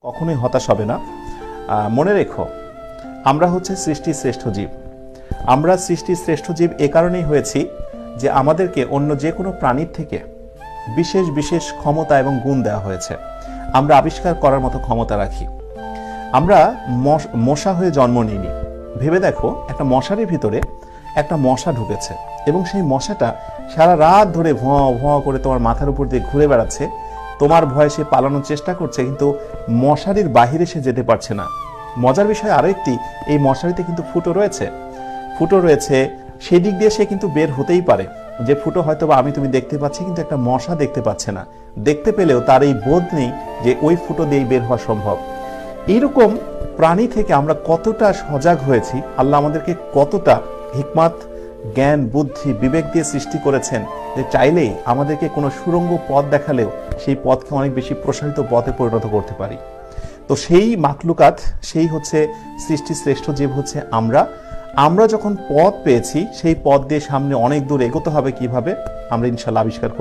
কখনোই হতাশ হবে না। মনে রেখো, আমরা হচ্ছে সৃষ্টির শ্রেষ্ঠ জীব। আমরা সৃষ্টির শ্রেষ্ঠ জীব এ কারণেই হয়েছি যে আমাদেরকে অন্য যে কোনো প্রাণীর থেকে বিশেষ বিশেষ ক্ষমতা এবং গুণ দেওয়া হয়েছে। আমরা আবিষ্কার করার মতো ক্ষমতা রাখি। আমরা মশা হয়ে জন্ম নিইনি। ভেবে দেখো, একটা মশারির ভিতরে একটা মশা ঢুকেছে এবং সেই মশাটা সারা রাত ধরে ভোঁ ভোঁ করে তোমার মাথার উপর দিয়ে ঘুরে বেড়াচ্ছে। তোমার ভয়ে সে পালানোর চেষ্টা করছে, কিন্তু মশারির বাহিরে সে যেতে পারছে না। মজার বিষয় আরো একটি, এই মশারিতে কিন্তু ফুটো রয়েছে, সেদিক দিয়ে সে কিন্তু বের হতেই পারে। যে ফুটো হয়তো বা আমি তুমি দেখতে পাচ্ছি, কিন্তু একটা মশা দেখতে পাচ্ছে না। দেখতে পেলেও তার এই বোধ নেই যে ওই ফুটো দিয়েই বের হওয়া সম্ভব। এইরকম প্রাণী থেকে আমরা কতটা সজাগ হয়েছি, আল্লাহ আমাদেরকে কতটা হিকমত, জ্ঞান, বুদ্ধি, বিবেক দিয়ে সৃষ্টি করেছেন যে চাইলেই আমাদেরকে কোনো সুড়ঙ্গ পথ দেখালেও সেই পথকে অনেক বেশি প্রসারিত পথে পরিণত করতে পারি। তো সেই মাখলুকাত, সেই হচ্ছে সৃষ্টির শ্রেষ্ঠ জীব হচ্ছে আমরা যখন পথ পেয়েছি, সেই পথ দিয়ে সামনে অনেক দূর এগোতে হবে কিভাবে আমরা ইনশাল্লাহ আবিষ্কার করে